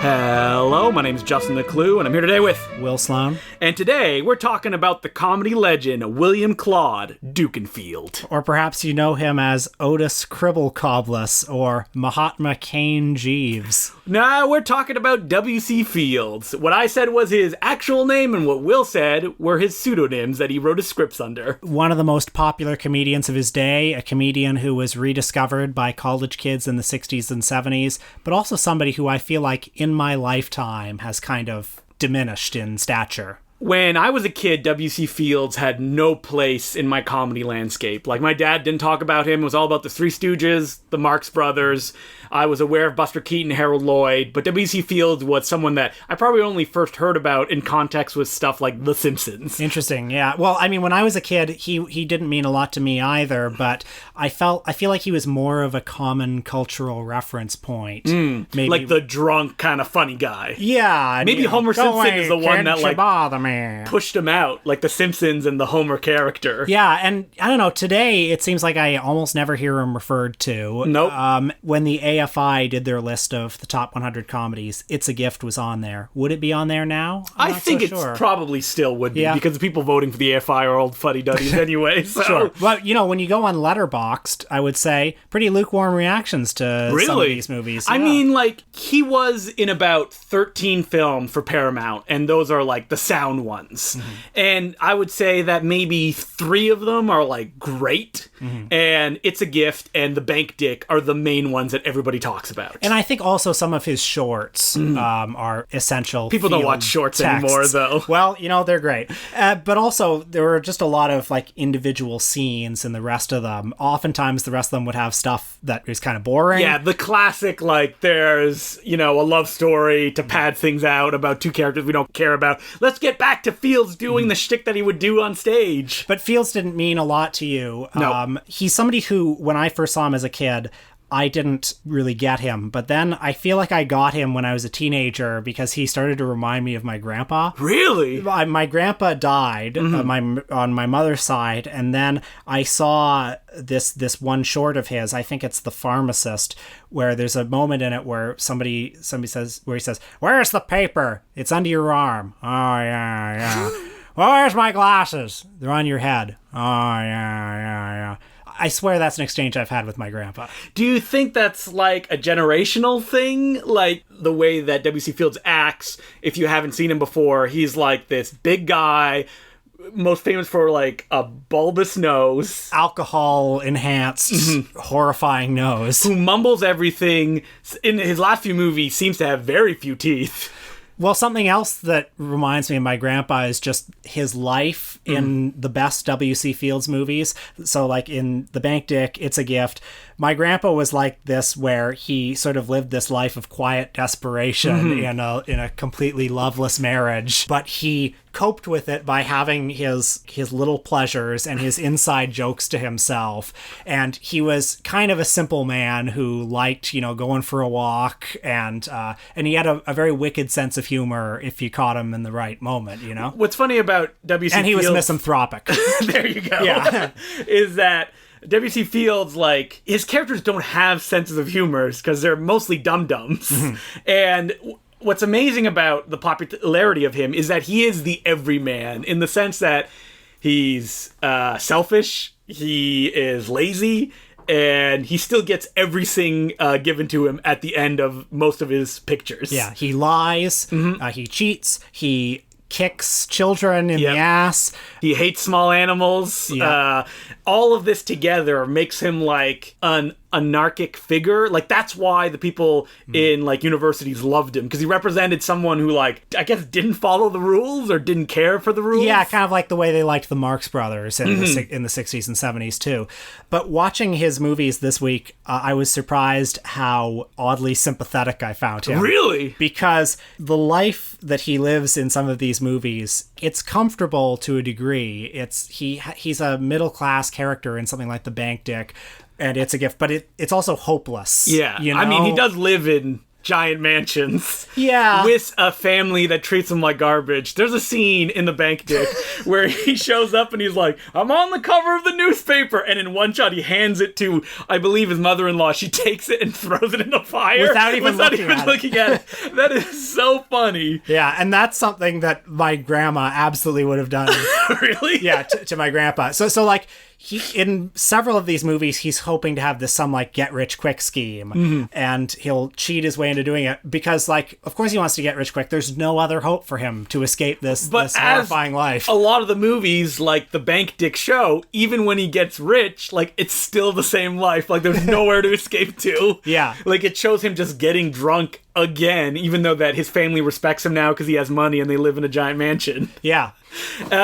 Hello, my name's Justin the Clue, and I'm here today with Will Sloan. And today we're talking about the comedy legend William Claude Dukenfield. Or perhaps you know him as Otis Cribblecobbless or Mahatma Cain Jeeves. Nah, we're talking about W.C. Fields. What I said was his actual name, and what Will said were his pseudonyms that he wrote his scripts under. One of the most popular comedians of his day, a comedian who was rediscovered by college kids in the 60s and 70s, but also somebody who I feel like in my lifetime has kind of diminished in stature. When I was a kid, W.C. Fields had no place in my comedy landscape. Like, my dad didn't talk about him. It was all about the Three Stooges, the Marx Brothers. I was aware of Buster Keaton, Harold Lloyd, but W.C. Fields was someone that I probably only first heard about in context with stuff like The Simpsons. Interesting, yeah. Well, I mean, when I was a kid, he didn't mean a lot to me either, but I feel like he was more of a common cultural reference point. Maybe like the drunk kind of funny guy. Yeah. Maybe Homer Simpson is the one that like bother me. Pushed him out, like The Simpsons and the Homer character. Yeah, and I don't know, today it seems like I almost never hear him referred to. Nope. When the AFI did their list of the top 100 comedies, It's a Gift was on there. Would it be on there now? I think it's probably still would be, because the people voting for the AFI are old fuddy-duddies anyway. So. Sure. Well, you know, when you go on Letterboxd, I would say pretty lukewarm reactions to some of these movies. I mean, like, he was in about 13 films for Paramount, and those are like the sound ones. Mm-hmm. And I would say that maybe 3 of them are like great, and It's a Gift and The Bank Dick are the main ones that everybody talks about. And I think also some of his shorts are essential. People don't watch shorts anymore, though. Well, you know, they're great. But also, there were just a lot of like individual scenes in the rest of them. Oftentimes, the rest of them would have stuff that is kind of boring. Yeah, the classic, like, there's, you know, a love story to pad things out about 2 characters we don't care about. Let's get back to Fields doing the shtick that he would do on stage. But Fields didn't mean a lot to you. No. He's somebody who, when I first saw him as a kid, I didn't really get him. But then I feel like I got him when I was a teenager because he started to remind me of my grandpa. Really? My grandpa died on my mother's side, and then I saw this one short of his. I think it's The Pharmacist, where there's a moment in it where somebody says, where he says, "Where's the paper? It's under your arm." "Oh, yeah. Well, where's my glasses? They're on your head." "Oh, yeah. I swear that's an exchange I've had with my grandpa. Do you think that's like a generational thing? Like the way that W.C. Fields acts, if you haven't seen him before, he's like this big guy, most famous for like a bulbous nose. Alcohol-enhanced, horrifying nose. Who mumbles everything. In his last few movies, seems to have very few teeth. Well, something else that reminds me of my grandpa is just his life in the best W.C. Fields movies. So, like in The Bank Dick, It's a Gift, my grandpa was like this, where he sort of lived this life of quiet desperation in a completely loveless marriage, but he coped with it by having his little pleasures and his inside jokes to himself. And he was kind of a simple man who liked, you know, going for a walk, and he had a very wicked sense of humor if you caught him in the right moment, you know? What's funny about W.C. And he Fields... was misanthropic. There you go. Yeah. Is that W.C. Fields, like, his characters don't have senses of humor because they're mostly dum-dums. And what's amazing about the popularity of him is that he is the everyman, in the sense that he's selfish, he is lazy, and he still gets everything given to him at the end of most of his pictures. Yeah, he lies, he cheats, he kicks children in the ass. He hates small animals. Yeah. All of this together makes him like an anarchic figure. Like, that's why the people in like universities loved him, because he represented someone who, like, I guess didn't follow the rules or didn't care for the rules. Yeah, kind of like the way they liked the Marx Brothers in the 60s and 70s too. But watching his movies this week, I was surprised how oddly sympathetic I found him. Really? Because the life that he lives in some of these movies, it's comfortable to a degree. He's a middle class character in something like The Bank Dick and It's a Gift, but it's also hopeless. Yeah, you know? I mean, he does live in giant mansions. Yeah. With a family that treats him like garbage. There's a scene in The Bank Dick where he shows up and he's like, I'm on the cover of the newspaper. And in one shot, he hands it to, I believe, his mother-in-law. She takes it and throws it in the fire. Without even looking at it. That is so funny. Yeah, and that's something that my grandma absolutely would have done. Really? Yeah, to my grandpa. So like, he, in several of these movies, he's hoping to have this some like get rich quick scheme, and he'll cheat his way into doing it because, like, of course he wants to get rich quick. There's no other hope for him to escape this horrifying life. A lot of the movies, like The Bank Dick show, even when he gets rich, like, it's still the same life. Like, there's nowhere to escape to. Yeah, like it shows him just getting drunk again, even though that his family respects him now because he has money and they live in a giant mansion. Yeah.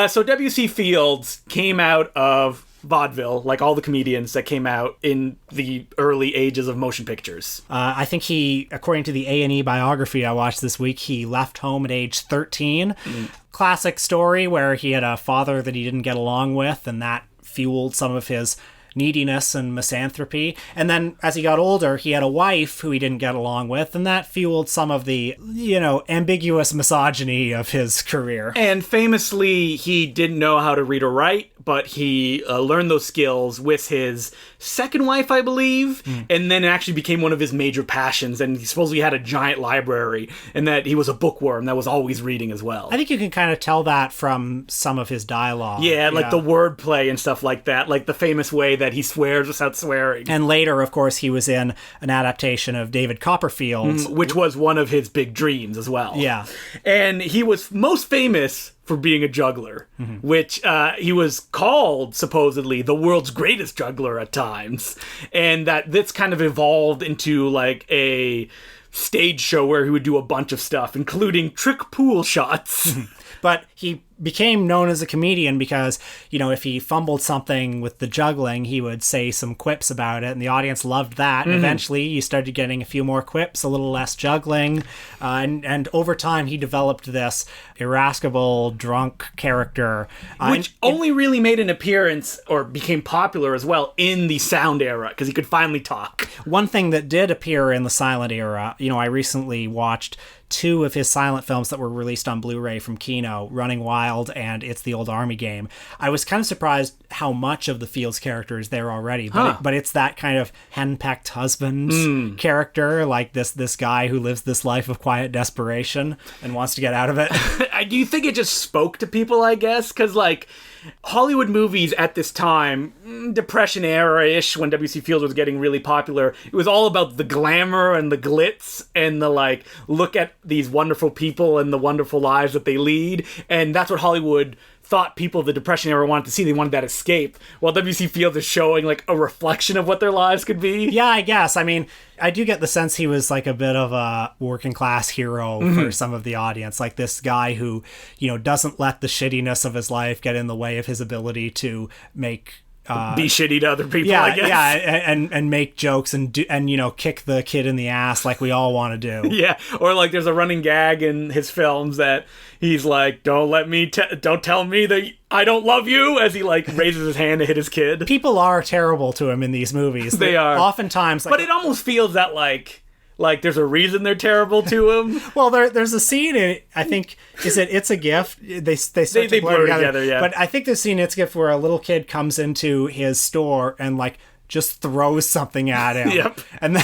So W.C. Fields came out of vaudeville, like all the comedians that came out in the early ages of motion pictures. I think he, according to the A&E biography I watched this week, he left home at age 13. Classic story where he had a father that he didn't get along with, and that fueled some of his neediness and misanthropy. And then as he got older, he had a wife who he didn't get along with, and that fueled some of the, ambiguous misogyny of his career. And famously, he didn't know how to read or write, but he learned those skills with his second wife, I believe, and then it actually became one of his major passions, and he supposedly had a giant library, and that he was a bookworm that was always reading as well. I think you can kind of tell that from some of his dialogue. Yeah, like the wordplay and stuff like that, like the famous way that he swears without swearing. And later, of course, he was in an adaptation of David Copperfield's, which was one of his big dreams as well. Yeah. And he was most famous for being a juggler, which he was called, supposedly, the world's greatest juggler at times. And that's kind of evolved into like a stage show where he would do a bunch of stuff, including trick pool shots. But he became known as a comedian because, if he fumbled something with the juggling, he would say some quips about it, and the audience loved that. And eventually, you started getting a few more quips, a little less juggling, and over time, he developed this irascible, drunk character. Which only really made an appearance, or became popular as well, in the sound era, because he could finally talk. One thing that did appear in the silent era, I recently watched 2 of his silent films that were released on Blu-ray from Kino, Running Wild and It's the Old Army Game. I was kind of surprised how much of the Fields character is there already, but it's that kind of henpecked husband character, like this guy who lives this life of quiet desperation and wants to get out of it. Do you think it just spoke to people, I guess? Because, like, Hollywood movies at this time, Depression era-ish, when W.C. Fields was getting really popular, it was all about the glamour and the glitz and the, like, look at these wonderful people and the wonderful lives that they lead. And that's what Hollywood thought people of the Depression era wanted to see. They wanted that escape. While W.C. Fields is showing, like, a reflection of what their lives could be. Yeah, I guess. I mean, I do get the sense he was like a bit of a working class hero for some of the audience. Like this guy who, doesn't let the shittiness of his life get in the way of his ability to make... be shitty to other people, I guess. Yeah, and make jokes and kick the kid in the ass like we all want to do. Yeah, or like there's a running gag in his films that he's like, don't tell me that I don't love you, as he like raises his hand to hit his kid. People are terrible to him in these movies. They are. Oftentimes. But it almost feels that like there's a reason they're terrible to him. Well, there's a scene in, I think, It's a Gift? They blur together, yeah. But I think the scene in It's a Gift where a little kid comes into his store and like just throws something at him. Yep. And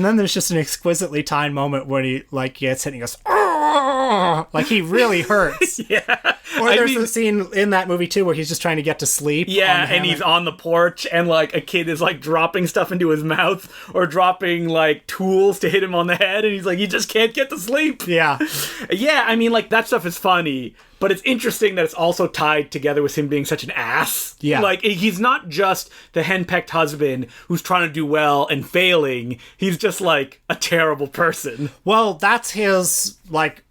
then there's just an exquisitely timed moment when he like gets hit and he goes, "Argh!" Like he really hurts. Yeah. Or there's a scene in that movie too where he's just trying to get to sleep. Yeah, and he's on the porch and like a kid is like dropping stuff into his mouth or dropping like tools to hit him on the head, and he's like, he just can't get to sleep. Yeah. Yeah, I mean, like that stuff is funny. But it's interesting that it's also tied together with him being such an ass. Yeah. Like, he's not just the henpecked husband who's trying to do well and failing. He's just, like, a terrible person. Well, that's his, like,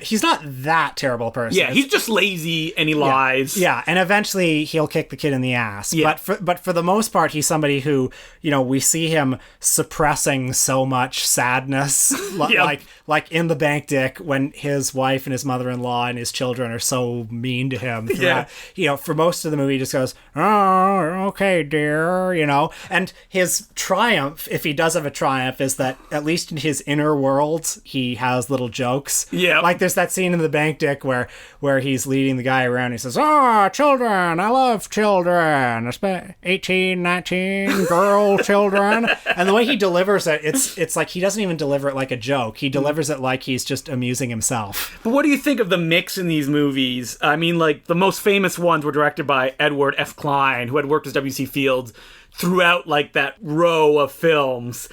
he's not that terrible a person. Yeah, he's just lazy and he lies. Yeah, and eventually he'll kick the kid in the ass. Yeah. But for the most part, he's somebody who, we see him suppressing so much sadness, like in The Bank Dick, when his wife and his mother-in-law and his children are so mean to him. For most of the movie, he just goes, "Oh, okay, dear," And his triumph, if he does have a triumph, is that at least in his inner world, he has little jokes. Yeah. Like there's that scene in The Bank Dick where he's leading the guy around. He says, children, I love children. 18, 19, girl children. And the way he delivers it, it's like he doesn't even deliver it like a joke. He delivers it like he's just amusing himself. But what do you think of the mix in these movies? I mean, like, the most famous ones were directed by Edward F. Klein, who had worked as W.C. Fields throughout, like, that row of films.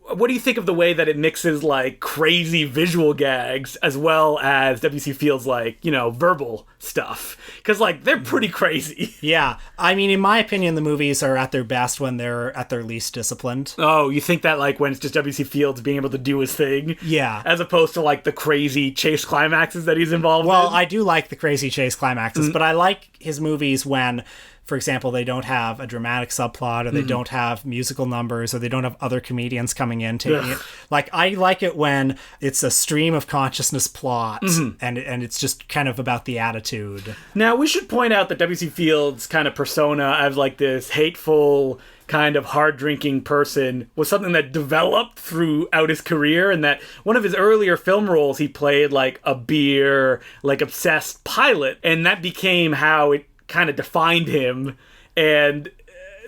What do you think of the way that it mixes, like, crazy visual gags as well as W.C. Fields, like, verbal stuff? Because, like, they're pretty crazy. Yeah. I mean, in my opinion, the movies are at their best when they're at their least disciplined. Oh, you think that, like, when it's just W.C. Fields being able to do his thing? Yeah. As opposed to, like, the crazy chase climaxes that he's involved in? Well, I do like the crazy chase climaxes, but I like his movies when, for example, they don't have a dramatic subplot, or they don't have musical numbers, or they don't have other comedians coming in taking it. Like, I like it when it's a stream of consciousness plot, and it's just kind of about the attitude. Now, we should point out that W.C. Fields' kind of persona as, like, this hateful, kind of hard-drinking person was something that developed throughout his career, and that one of his earlier film roles, he played, like, a beer, like, obsessed pilot, and that became how it kind of defined him, and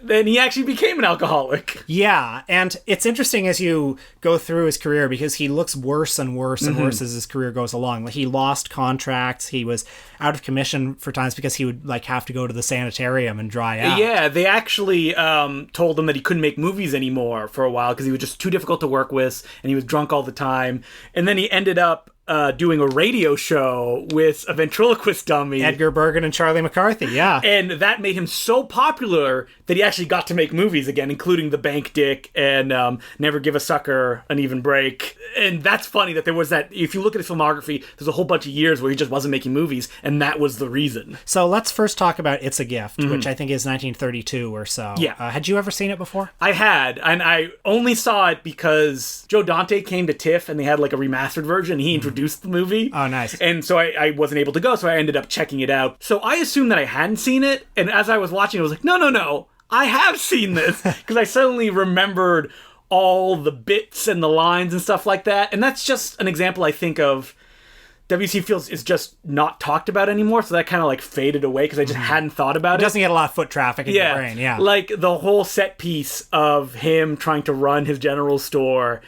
then he actually became an alcoholic. Yeah, and it's interesting as you go through his career, because he looks worse and worse and worse as his career goes along. Like, he lost contracts, he was out of commission for times because he would, like, have to go to the sanitarium and dry out. Yeah, they actually told him that he couldn't make movies anymore for a while because he was just too difficult to work with, and he was drunk all the time. And then he ended up doing a radio show with a ventriloquist dummy, Edgar Bergen and Charlie McCarthy, yeah. And that made him so popular that he actually got to make movies again, including The Bank Dick and Never Give a Sucker an Even Break. And that's funny that there was that, if you look at his filmography, there's a whole bunch of years where he just wasn't making movies, and that was the reason. So let's first talk about It's a Gift, which I think is 1932 or so. Yeah. Had you ever seen it before? I had, and I only saw it because Joe Dante came to TIFF, and they had, like, a remastered version, and he introduced the movie. Oh, nice. And so I wasn't able to go, so I ended up checking it out. So I assumed that I hadn't seen it, and as I was watching, I was like, no, I have seen this, because I suddenly remembered all the bits and the lines and stuff like that, and that's just an example, I think, of W.C. Fields is just not talked about anymore, so that kind of, like, faded away, because I just hadn't thought about it. It doesn't get a lot of foot traffic in your brain, yeah. Like, the whole set piece of him trying to run his general store,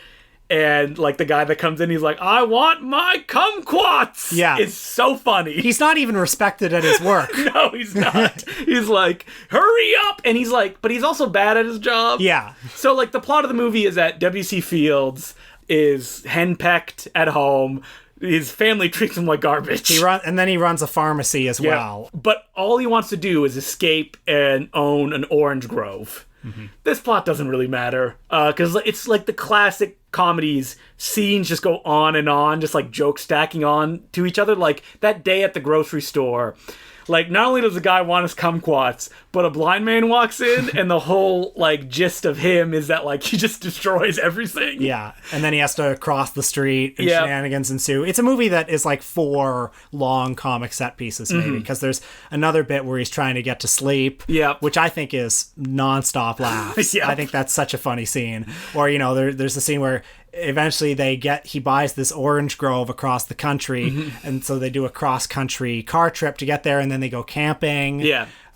and, like, the guy that comes in, he's like, I want my kumquats! Yeah. It's so funny. He's not even respected at his work. No, he's not. He's like, hurry up! And he's like, but he's also bad at his job. Yeah. So, like, the plot of the movie is that W.C. Fields is henpecked at home. His family treats him like garbage. And then he runs a pharmacy as well. But all he wants to do is escape and own an orange grove. This plot doesn't really matter, because it's like the classic comedies, scenes just go on and on, just like jokes stacking on to each other. Like that day at the grocery store, like, not only does the guy want his kumquats, but a blind man walks in, and the whole, like, gist of him is that, like, he just destroys everything. Yeah, and then he has to cross the street, and shenanigans ensue. It's a movie that is, like, 4 long comic set pieces, maybe, because there's another bit where he's trying to get to sleep, which I think is nonstop laughs. I think that's such a funny scene. Or, there's a scene where eventually he buys this orange grove across the country, and so they do a cross-country car trip to get there, and then they go camping.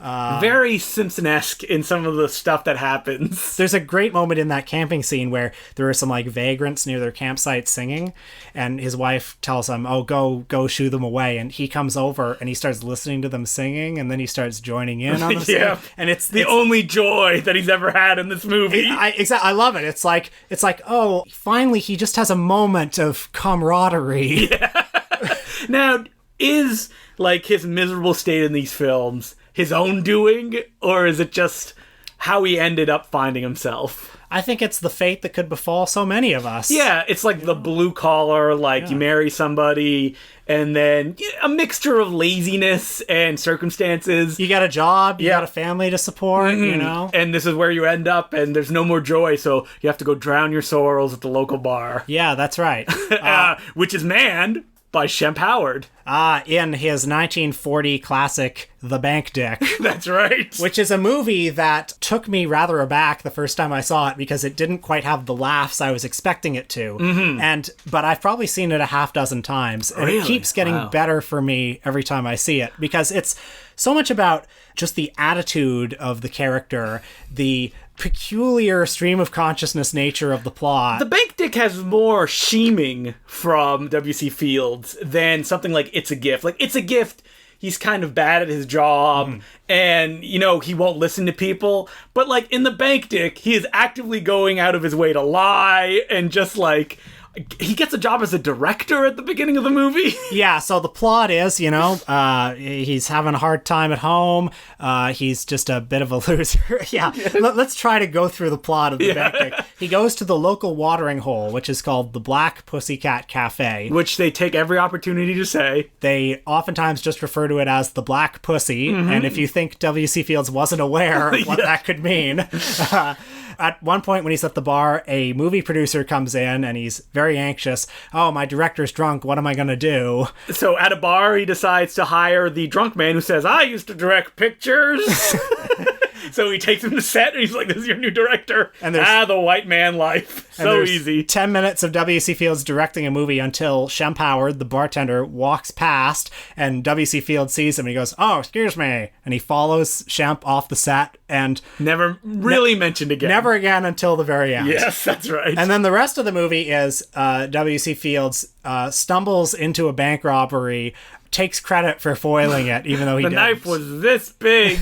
Very Simpson-esque in some of the stuff that happens. There's a great moment in that camping scene where there are some, like, vagrants near their campsite singing, and his wife tells him, go shoo them away, and he comes over and he starts listening to them singing, and then he starts joining in on the singing. And it's the only joy that he's ever had in this movie. I love it. It's like, oh, finally he just has a moment of camaraderie. Now, is, like, his miserable state in these films his own doing, or is it just how he ended up finding himself. I think it's the fate that could befall so many of us. Yeah, it's like the blue collar, like you marry somebody and then a mixture of laziness and circumstances. You got a job, you got a family to support, you know? And this is where you end up, and there's no more joy, so you have to go drown your sorrows at the local bar. Yeah, that's right. Which is manned by Shemp Howard. In his 1940 classic, The Bank Dick. That's right. Which is a movie that took me rather aback the first time I saw it because it didn't quite have the laughs I was expecting it to. But I've probably seen it a half dozen times, and it keeps getting better for me every time I see it because it's so much about just the attitude of the character, the peculiar stream of consciousness nature of the plot. The Bank Dick has more scheming from W.C. Fields than something like It's a Gift. Like, It's a Gift, he's kind of bad at his job, and, you know, he won't listen to people. But, like, in The Bank Dick, he is actively going out of his way to lie and just, like... He gets a job as a director at the beginning of the movie. Yeah, so the plot is, you know, he's having a hard time at home. He's just a bit of a loser. Let's try to go through the plot of the Bank Dick. He goes to the local watering hole, which is called the Black Pussycat Cafe. Which they take every opportunity to say. They oftentimes just refer to it as the Black Pussy. And if you think W.C. Fields wasn't aware of what that could mean... At one point when he's at the bar, a movie producer comes in and he's very anxious. Oh, my director's drunk. What am I going to do? So at a bar, he decides to hire the drunk man who says, I used to direct pictures. So he takes him to set and he's like, this is your new director. And the white man life. So easy. 10 minutes of W.C. Fields directing a movie until Shemp Howard, the bartender, walks past and W.C. Fields sees him and he goes, oh, excuse me. And he follows Shemp off the set and... Never really mentioned again. Never again until the very end. Yes, that's right. And then the rest of the movie is W.C. Fields stumbles into a bank robbery, takes credit for foiling it, even though he didn't. The knife was this big.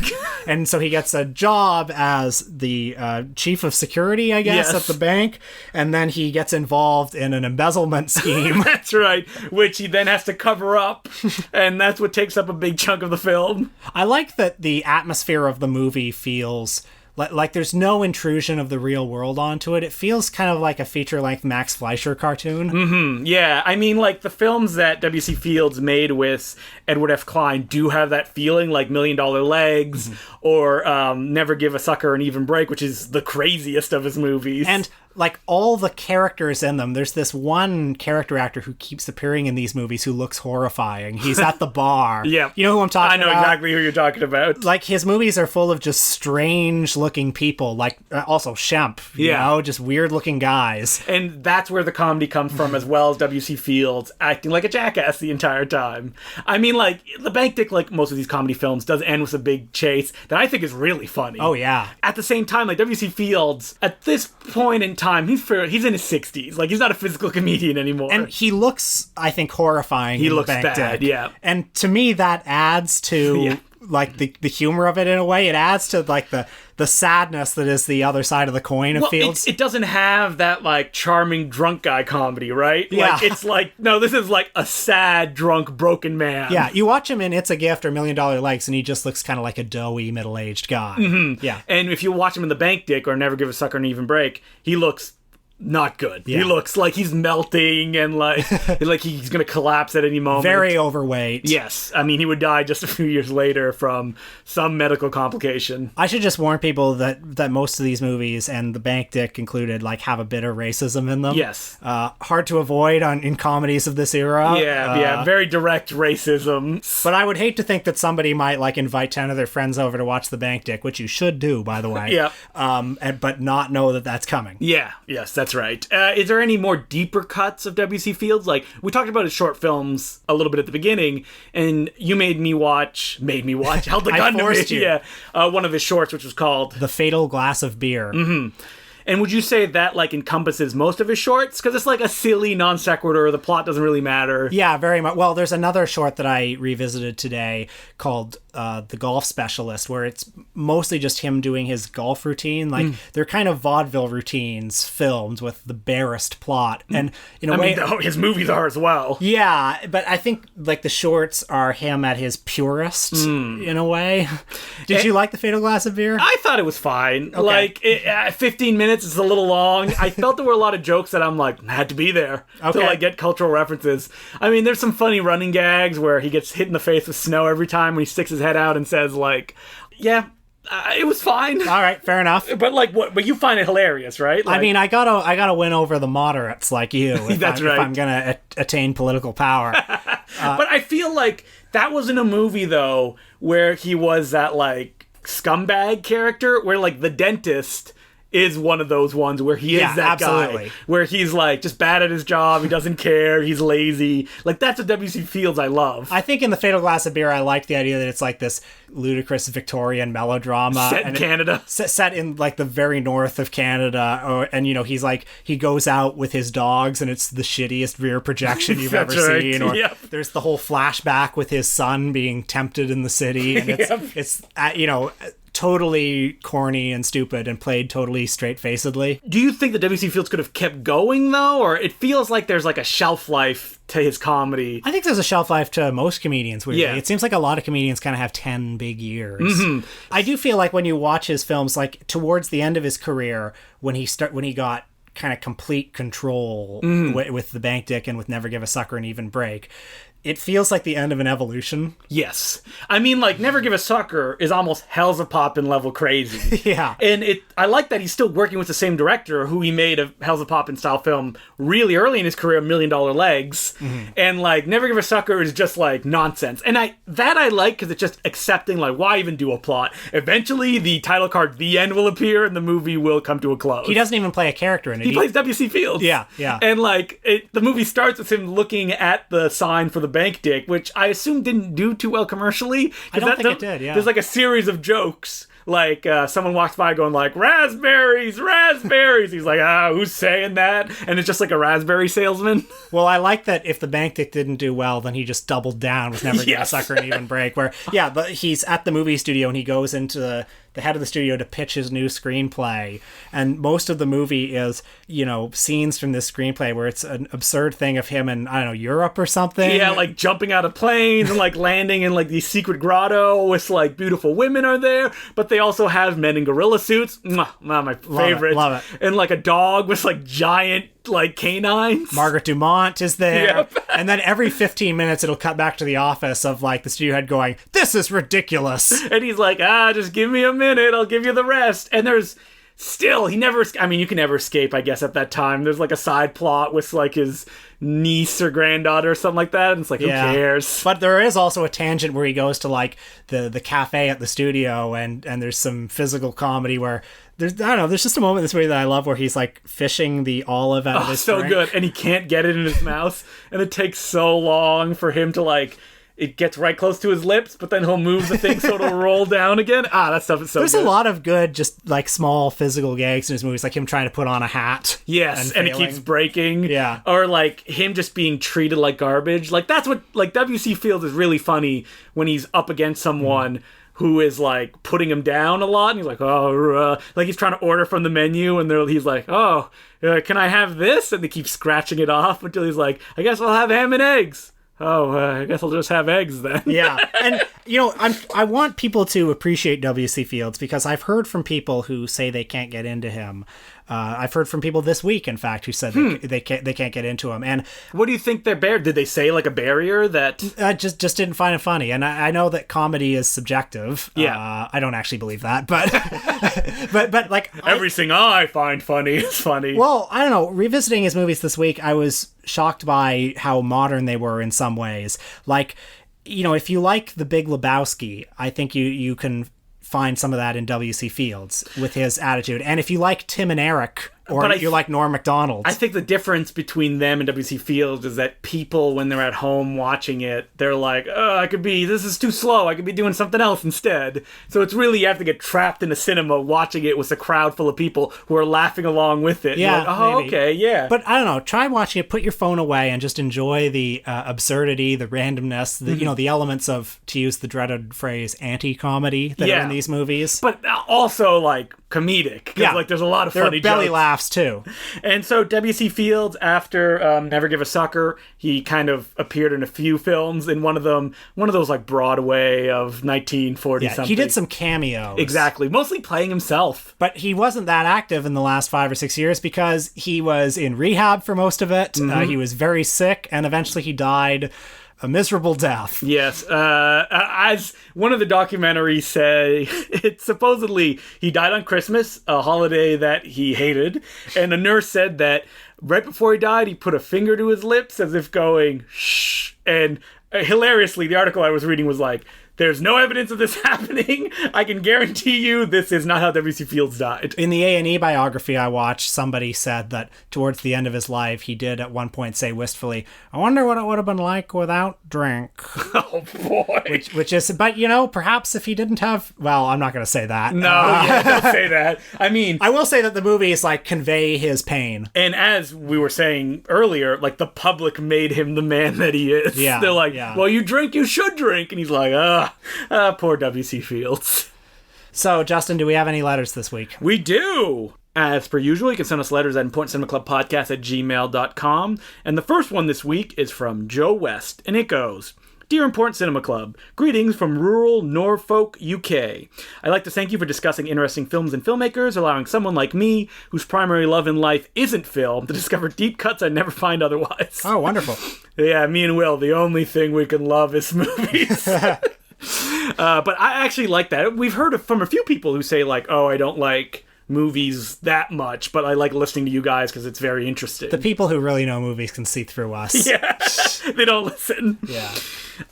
And so he gets a job as the chief of security, I guess, at the bank. And then he gets involved in an embezzlement scheme. That's right. Which he then has to cover up. And that's what takes up a big chunk of the film. I like that the atmosphere of the movie feels... Like there's no intrusion of the real world onto it. It feels kind of like a feature-length Max Fleischer cartoon. Yeah, I mean, like, the films that W.C. Fields made with Edward F. Klein do have that feeling, like $1 Million Legs, or Never Give a Sucker an Even Break, which is the craziest of his movies. And... like all the characters in them, there's this one character actor who keeps appearing in these movies who looks horrifying. He's at the bar. Yeah. You know who I'm talking about? I know exactly who you're talking about. Like, his movies are full of just strange looking people. Like, also Shemp, you know, just weird looking guys. And that's where the comedy comes from, as well as W.C. Fields acting like a jackass the entire time. I mean, like, The Bank Dick, like most of these comedy films, does end with a big chase that I think is really funny. Oh, yeah. At the same time, like, W.C. Fields, at this point in time, he's in his 60s. Like, he's not a physical comedian anymore. And he looks, I think, horrifying. He looks bad, Dick. Yeah. And to me, that adds to like the humor of it in a way. It adds to like the sadness that is the other side of the coin of Fields. It doesn't have that like charming drunk guy comedy, right? Yeah. Like, it's like, no, this is like a sad, drunk, broken man. Yeah, you watch him in It's a Gift or $1 Million Legs and he just looks kind of like a doughy middle-aged guy. Yeah. And if you watch him in The Bank Dick or Never Give a Sucker an Even Break, he looks not good. Yeah. He looks like he's melting and like he's gonna collapse at any moment. Very overweight. Yes. I mean, he would die just a few years later from some medical complication. I should just warn people that most of these movies, and The Bank Dick included, like, have a bit of racism in them. Yes. Hard to avoid in comedies of this era. Yeah, very direct racism. But I would hate to think that somebody might, like, invite 10 of their friends over to watch The Bank Dick, which you should do, by the way. Yeah. But not know that that's coming. Yeah. Yes, that's right. Is there any more deeper cuts of W.C. Fields? Like, we talked about his short films a little bit at the beginning, and you held the gun to me. You. Yeah. One of his shorts, which was called The Fatal Glass of Beer. Mm-hmm. And would you say that like encompasses most of his shorts? Because it's like a silly non sequitur. The plot doesn't really matter. Yeah, very much. Well, there's another short that I revisited today called The Golf Specialist, where it's mostly just him doing his golf routine. Like, they're kind of vaudeville routines filmed with the barest plot. And in a way... his movies are as well. Yeah, but I think like the shorts are him at his purest in a way. Did you like The Fatal Glass of Beer? I thought it was fine. Like, 15 minutes is a little long. I felt there were a lot of jokes that I'm like, had to be there to like get cultural references. I mean, there's some funny running gags where he gets hit in the face with snow every time when he sticks his head out and says like, yeah, it was fine. All right, fair enough. But like, but you find it hilarious, right? Like, I mean, I gotta win over the moderates like you. If That's right. If I'm gonna attain political power. But I feel like that wasn't a movie though where he was that like scumbag character where like the dentist is one of those ones where he is that absolutely. guy where he's like just bad at his job, he doesn't care, he's lazy. Like that's what W.C. Fields I love. I think in The Fatal Glass of Beer, I like the idea that it's like this ludicrous Victorian melodrama Set in Canada. Set in like the very north of Canada, and you know he's like he goes out with his dogs and it's the shittiest rear projection you've ever seen. Or there's the whole flashback with his son being tempted in the city, and it's you know, totally corny and stupid and played totally straight-facedly. Do you think that W.C. Fields could have kept going, though? Or it feels like there's like a shelf life to his comedy. I think there's a shelf life to most comedians, weirdly. Yeah. It seems like a lot of comedians kind of have 10 big years. I do feel like when you watch his films, like towards the end of his career, when he got kind of complete control with The Bank Dick and with Never Give a Sucker and Even Break, it feels like the end of an evolution. Yes. I mean, like, Never Give a Sucker is almost Hells a Poppin' level crazy. Yeah. And I like that he's still working with the same director who he made a Hells a Poppin' style film really early in his career, $1 Million Legs. And, like, Never Give a Sucker is just, like, nonsense. And I like because it's just accepting, like, why even do a plot? Eventually, the title card, The End, will appear and the movie will come to a close. He doesn't even play a character in it. He plays W.C. Fields. Yeah. And, like, the movie starts with him looking at the sign for the Bank Dick, which I assume didn't do too well commercially. I don't think it did, yeah. There's like a series of jokes. Like, someone walks by going like, raspberries, raspberries. He's like, who's saying that? And it's just like a raspberry salesman. Well, I like that if the Bank Dick didn't do well, then he just doubled down with Never Give a Sucker and Even Break. Where, but he's at the movie studio and he goes into the head of the studio to pitch his new screenplay. And most of the movie is, you know, scenes from this screenplay where it's an absurd thing of him in, I don't know, Europe or something. Yeah, like jumping out of planes and like landing in like the secret grotto with like beautiful women are there. But they also have men in gorilla suits. My favorite. Love it. And like a dog with like giant like canines. Margaret Dumont is there. Yep. And then every 15 minutes it'll cut back to the office of like the studio head going, this is ridiculous. And he's like, just give me a minute, I'll give you the rest. And there's still, you can never escape, I guess, at that time. There's like a side plot with like his niece or granddaughter or something like that, and it's like, who cares? But there is also a tangent where he goes to like the cafe at the studio, and there's some physical comedy where there's just a moment in this movie that I love where he's like fishing the olive out of his drink. Good, and he can't get it in his mouth, and it takes so long for him to like, it gets right close to his lips, but then he'll move the thing so it'll roll down again. That stuff is so There's good. a lot of good, just like small physical gags in his movies, like him trying to put on a hat. Yes, and it keeps breaking. Yeah. Or like him just being treated like garbage. Like that's what, like W.C. Fields is really funny when he's up against someone who is like putting him down a lot, and he's like, like he's trying to order from the menu, and he's like, can I have this? And they keep scratching it off until he's like, I guess I'll have ham and eggs. I guess I'll just have eggs then. Yeah. And, you know, I want people to appreciate W.C. Fields because I've heard from people who say they can't get into him. I've heard from people this week, in fact, who said they can't get into him. And what do you think their barrier? Did they say like a barrier that I just didn't find it funny? And I know that comedy is subjective. Yeah, I don't actually believe that, but but like everything I find funny is funny. Well, I don't know. Revisiting his movies this week, I was shocked by how modern they were in some ways. Like, you know, if you like The Big Lebowski, I think you can find some of that in W.C. Fields with his attitude. And if you like Tim and Eric Or you like Norm Macdonald's. I think the difference between them and W.C. Fields is that people, when they're at home watching it, they're like, oh, this is too slow. I could be doing something else instead. So it's really, you have to get trapped in a cinema watching it with a crowd full of people who are laughing along with it. Yeah, like, oh, maybe. Okay, yeah. But I don't know. Try watching it. Put your phone away and just enjoy the absurdity, the randomness, the elements of, to use the dreaded phrase, anti-comedy that are in these movies. But also, like, comedic. Because, like, there's a lot of funny jokes. There are belly laughs, too. And so W.C. Fields, after Never Give a Sucker, he kind of appeared in a few films. In one of those, like, Broadway of 1940-something. He did some cameos. Exactly. Mostly playing himself. But he wasn't that active in the last 5 or 6 years because he was in rehab for most of it. He was very sick, and eventually he died a miserable death. Yes. As one of the documentaries say, it's supposedly he died on Christmas, a holiday that he hated. And a nurse said that right before he died, he put a finger to his lips as if going, shh. And hilariously, the article I was reading was like, there's no evidence of this happening. I can guarantee you this is not how W.C. Fields died. In the A&E biography I watched, somebody said that towards the end of his life, he did at one point say wistfully, I wonder what it would have been like without drink. Oh, boy. Which is, but perhaps if he didn't have, well, I'm not going to say that. No, don't say that. I mean, I will say that the movies, like, convey his pain. And as we were saying earlier, like, the public made him the man that he is. Yeah. They're like, well, you drink, you should drink. And he's like, poor W.C. Fields. So, Justin, do we have any letters this week? We do! As per usual, you can send us letters at importantcinemaclubpodcast@gmail.com. And the first one this week is from Joe West, and it goes, Dear Important Cinema Club, greetings from rural Norfolk, UK. I'd like to thank you for discussing interesting films and filmmakers, allowing someone like me, whose primary love in life isn't film, to discover deep cuts I'd never find otherwise. Oh, wonderful. Yeah, me and Will, the only thing we can love is movies. But I actually like that. We've heard from a few people who say, like, oh, I don't like movies that much, but I like listening to you guys because it's very interesting. The people who really know movies can see through us. Yeah, they don't listen. Yeah.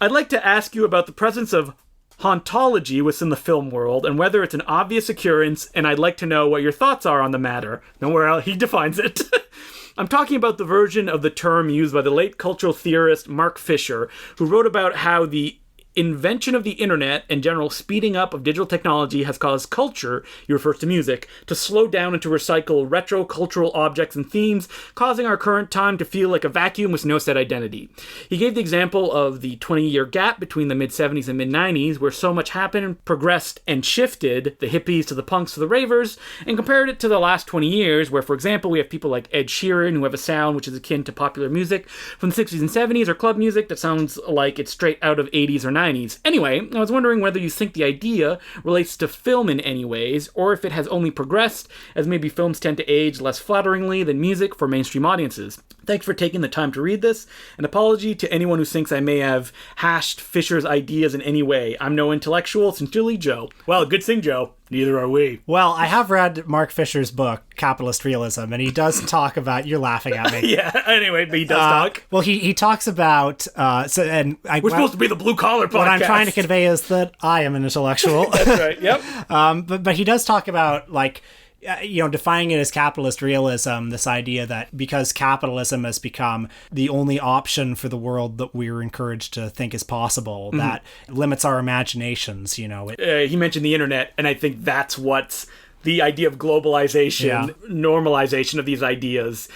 I'd like to ask you about the presence of hauntology within the film world and whether it's an obvious occurrence, and I'd like to know what your thoughts are on the matter. Nowhere else he defines it. I'm talking about the version of the term used by the late cultural theorist Mark Fisher, who wrote about how the invention of the internet and general speeding up of digital technology has caused culture, he refers to music, to slow down and to recycle retro cultural objects and themes, causing our current time to feel like a vacuum with no set identity. He gave the example of the 20-year gap between the mid-70s and mid-90s, where so much happened, progressed, and shifted, the hippies to the punks to the ravers, and compared it to the last 20 years, where, for example, we have people like Ed Sheeran, who have a sound which is akin to popular music from the 60s and 70s, or club music that sounds like it's straight out of 80s or 90s. Anyway, I was wondering whether you think the idea relates to film in any ways, or if it has only progressed, as maybe films tend to age less flatteringly than music for mainstream audiences. Thanks for taking the time to read this. An apology to anyone who thinks I may have hashed Fisher's ideas in any way. I'm no intellectual. Sincerely, Joe. Well, good thing, Joe. Neither are we. Well, I have read Mark Fisher's book, Capitalist Realism, and he does talk about... You're laughing at me. Yeah, anyway, but he does talk. Well, he talks about... We're supposed to be the blue-collar podcast. What I'm trying to convey is that I am an intellectual. That's right, yep. But he does talk about, like... defining it as capitalist realism, this idea that because capitalism has become the only option for the world that we're encouraged to think is possible, that limits our imaginations, He mentioned the internet, and I think that's what's the idea of globalization, normalization of these ideas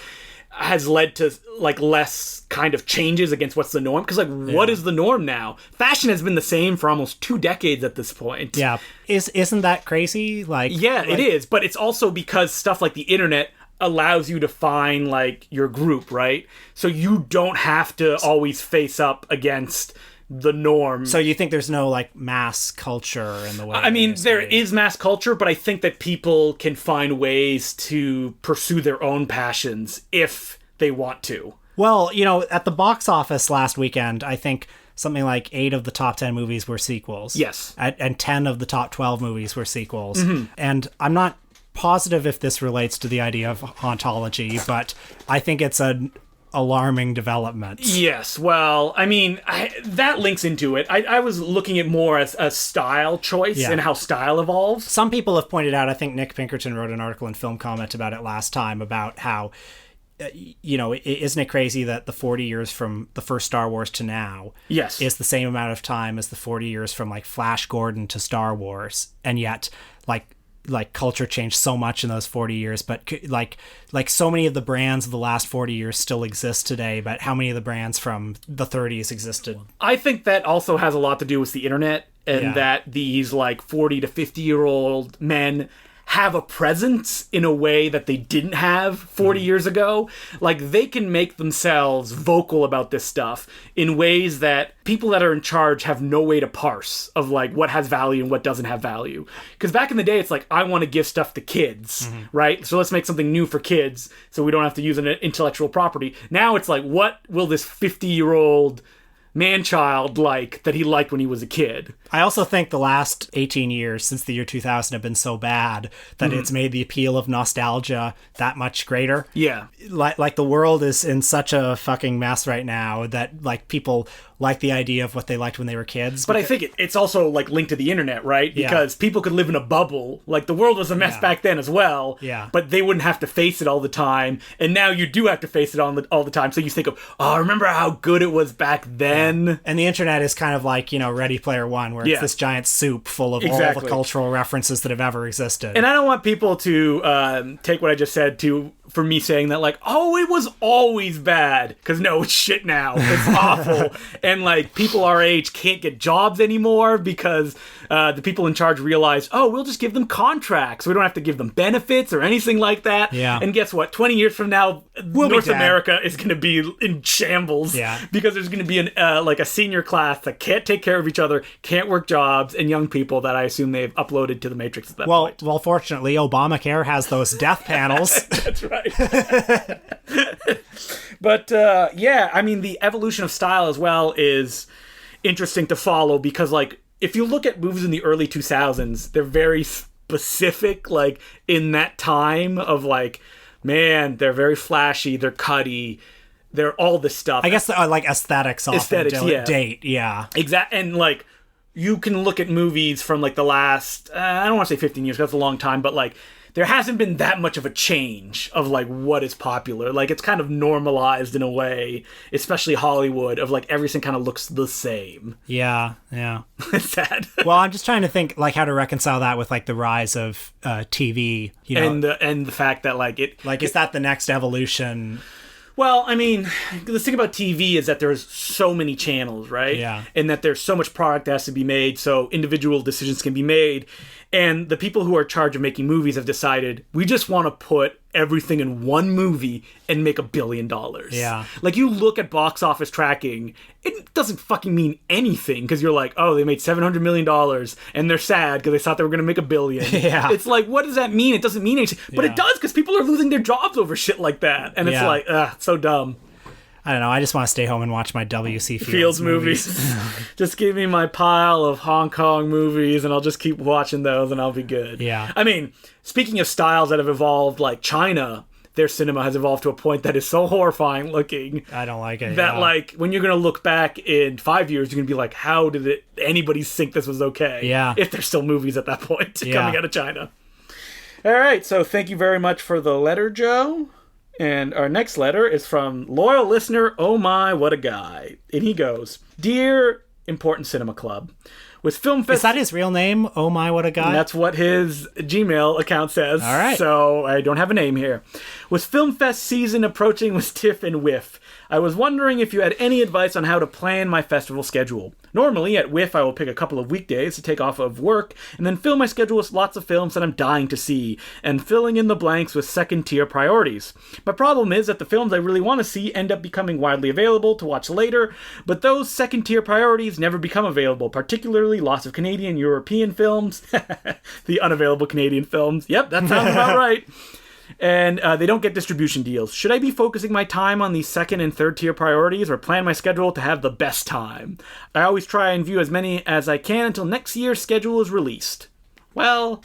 has led to, like, less kind of changes against what's the norm. Because, what is the norm now? Fashion has been the same for almost 2 decades at this point. Yeah. Isn't that crazy? It is. But it's also because stuff like the internet allows you to find, like, your group, right? So you don't have to always face up against the norm. So you think there's no, like, mass culture in the way? I mean, there is mass culture, but I think that people can find ways to pursue their own passions if they want to. Well, at the box office last weekend, I think something like 8 of the top 10 movies were sequels. Yes. And 10 of the top 12 movies were sequels. Mm-hmm. And I'm not positive if this relates to the idea of hauntology, but I think it's an alarming developments. Yes, well, I mean, that links into it. I was looking at more as a style choice and how style evolves. Some people have pointed out, I think Nick Pinkerton wrote an article in Film Comment about it last time, about how, isn't it crazy that the 40 years from the first Star Wars to now is the same amount of time as the 40 years from, like, Flash Gordon to Star Wars, and yet, like culture changed so much in those 40 years, but like so many of the brands of the last 40 years still exist today, but how many of the brands from the 30s existed? I think that also has a lot to do with the internet, and that these like 40 to 50-year-old men have a presence in a way that they didn't have 40 years ago. Like, they can make themselves vocal about this stuff in ways that people that are in charge have no way to parse, of like what has value and what doesn't have value. Because back in the day, it's like, I want to give stuff to kids, right? So let's make something new for kids so we don't have to use an intellectual property. Now it's like, what will this 50-year-old man-child like that he liked when he was a kid? I also think the last 18 years since the year 2000 have been so bad that it's made the appeal of nostalgia that much greater. Yeah. Like the world is in such a fucking mess right now that, like, people like the idea of what they liked when they were kids. But I think it's also, like, linked to the internet, right? Because people could live in a bubble. Like, the world was a mess back then as well. Yeah. But they wouldn't have to face it all the time. And now you do have to face it all the time. So you think of, remember how good it was back then? Yeah. And the internet is kind of like, Ready Player One, where it's this giant soup full of all the cultural references that have ever existed. And I don't want people to take what I just said for me saying that, like, it was always bad. Because no, it's shit now. It's awful. And, like, people our age can't get jobs anymore because the people in charge realize, we'll just give them contracts. We don't have to give them benefits or anything like that. Yeah. And guess what? 20 years from now, North America is going to be in shambles. Yeah. Because there's going to be a senior class that can't take care of each other, can't work jobs, and young people that I assume they've uploaded to the Matrix at that point. Well, fortunately, Obamacare has those death panels. That's right. But I mean, the evolution of style as well is interesting to follow, because, like, if you look at movies in the early 2000s, they're very specific, like, in that time of, like, man, they're very flashy, they're cutty, they're all this stuff. I guess like aesthetics often date. Yeah. Exactly. And, like, you can look at movies from, like, the last, I don't want to say 15 years, because that's a long time, but, like, there hasn't been that much of a change of, like, what is popular. Like, it's kind of normalized in a way, especially Hollywood, of, like, everything kind of looks the same. Yeah. It's sad. Well, I'm just trying to think, like, how to reconcile that with, like, the rise of TV, and the fact that, like, is that the next evolution? Well, I mean, the thing about TV is that there's so many channels, right? Yeah. And that there's so much product that has to be made, so individual decisions can be made. And the people who are in charge of making movies have decided, we just want to put everything in one movie and make $1 billion. Yeah. Like, you look at box office tracking, it doesn't fucking mean anything, because you're like, they made $700 million, and they're sad because they thought they were going to make $1 billion. Yeah. It's like, what does that mean? It doesn't mean anything. But it does, because people are losing their jobs over shit like that. And it's like, so dumb. I don't know. I just want to stay home and watch my W.C. Fields movies. Just give me my pile of Hong Kong movies, and I'll just keep watching those, and I'll be good. Yeah. I mean, speaking of styles that have evolved, like China, their cinema has evolved to a point that is so horrifying looking. I don't like it. That, like, when you're going to look back in 5 years, you're going to be like, how did anybody think this was okay? Yeah. If there's still movies at that point coming out of China. All right. So thank you very much for the letter, Joe. And our next letter is from loyal listener, Oh My, What a Guy. And he goes, Dear Important Cinema Club, with Film Fest... Is that his real name? Oh My, What a Guy? That's what his Gmail account says. All right. So I don't have a name here. With Film Fest season approaching with Tiff and Whiff, I was wondering if you had any advice on how to plan my festival schedule. Normally, at Whiff, I will pick a couple of weekdays to take off of work, and then fill my schedule with lots of films that I'm dying to see, and filling in the blanks with second-tier priorities. My problem is that the films I really want to see end up becoming widely available to watch later, but those second-tier priorities never become available, particularly lots of Canadian, European films. The unavailable Canadian films. Yep, that sounds about right. And they don't get distribution deals. Should I be focusing my time on these second and third tier priorities, or plan my schedule to have the best time? I always try and view as many as I can until next year's schedule is released. Well,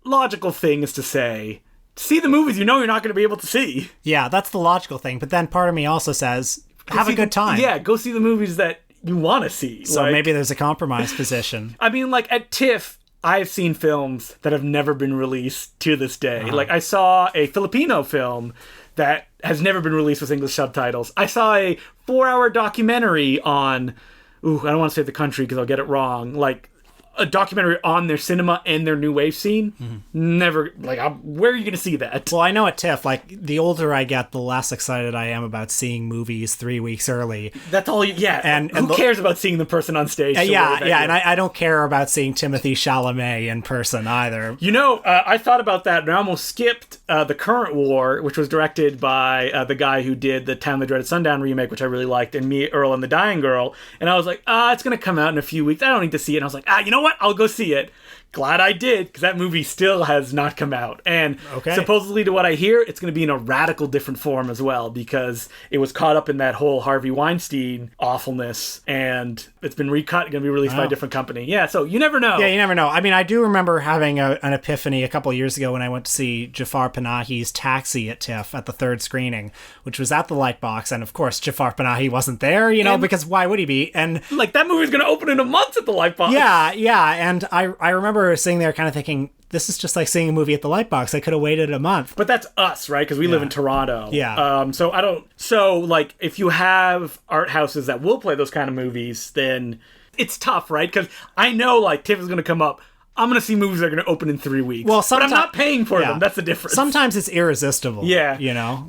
logical thing is to say, see the movies you know you're not going to be able to see. Yeah, that's the logical thing. But then part of me also says, have a good time. Yeah, go see the movies that you want to see. So maybe there's a compromise position. I mean, like, at TIFF, I've seen films that have never been released to this day. Like, I saw a Filipino film that has never been released with English subtitles. I saw a 4-hour documentary on... Ooh, I don't want to say the country because I'll get it wrong. Like, a documentary on their cinema and their new wave scene. Never, like, where are you going to see that? Well, I know at TIFF, like, the older I get, the less excited I am about seeing movies 3 weeks early. That's all, and who cares about seeing the person on stage? And I don't care about seeing Timothée Chalamet in person either. You know, I thought about that and I almost skipped The Current War, which was directed by the guy who did the Town of the Dreaded Sundown remake, which I really liked, and Me, Earl, and the Dying Girl. And I was like, it's going to come out in a few weeks. I don't need to see it. And I was like, you know what? I'll go see it. Glad I did, because that movie still has not come out. And supposedly, to what I hear, it's going to be in a radical different form as well, because it was caught up in that whole Harvey Weinstein awfulness, and it's been recut, going to be released by a different company. Yeah, so you never know. Yeah, you never know. I mean, I do remember having an epiphany a couple of years ago when I went to see Jafar Panahi's Taxi at TIFF at the third screening, which was at the Lightbox, and of course, Jafar Panahi wasn't there, because why would he be? And like, that movie's going to open in a month at the Lightbox. Yeah, and I remember sitting there kind of thinking, this is just like seeing a movie at the Lightbox. I could have waited a month. But that's us, right? Because we live in Toronto. Yeah. So like, if you have art houses that will play those kind of movies, then it's tough, right? Because I know, like, TIFF is going to come up. I'm going to see movies that are going to open in 3 weeks. Well, but I'm not paying for them. That's the difference. Sometimes it's irresistible. Yeah.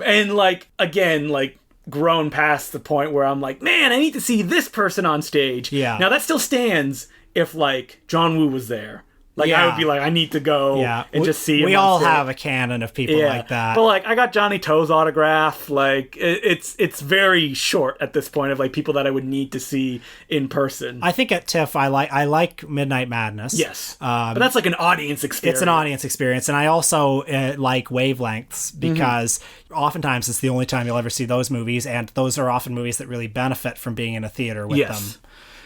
And like, again, like, grown past the point where I'm like, man, I need to see this person on stage. Yeah. Now, that still stands if, like, John Woo was there. Like, I would be like, I need to go and just see him. We all have a canon of people like that. But, like, I got Johnny Toe's autograph. Like, it's very short at this point of, like, people that I would need to see in person. I think at TIFF, I like Midnight Madness. Yes. But that's like an audience experience. It's an audience experience. And I also like Wavelengths because oftentimes it's the only time you'll ever see those movies. And those are often movies that really benefit from being in a theater with them.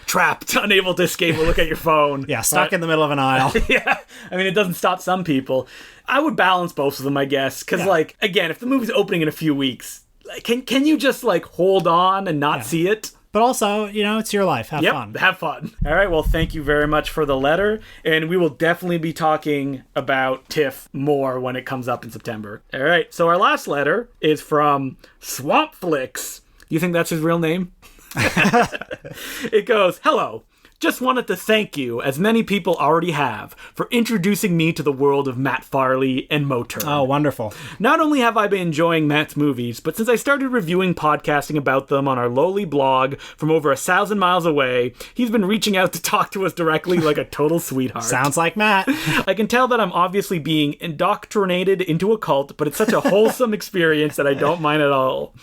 Trapped, unable to escape or look at your phone. Stuck in the middle of an aisle. Yeah, I mean, it doesn't stop some people. I would balance both of them, I guess, because, like, again, if the movie's opening in a few weeks, can you just, like, hold on and not see it? But also, it's your life. Have fun. Have fun. All right, well, thank you very much for the letter, and we will definitely be talking about TIFF more when it comes up in September. All right, so our last letter is from Swamp Flicks. You think that's his real name? It goes, hello. Just wanted to thank you, as many people already have, for introducing me to the world of Matt Farley and Motor. Oh, wonderful. Not only have I been enjoying Matt's movies, but since I started reviewing podcasting about them on our lowly blog from over 1,000 miles away, he's been reaching out to talk to us directly like a total sweetheart. Sounds like Matt. I can tell that I'm obviously being indoctrinated into a cult, but it's such a wholesome experience that I don't mind at all.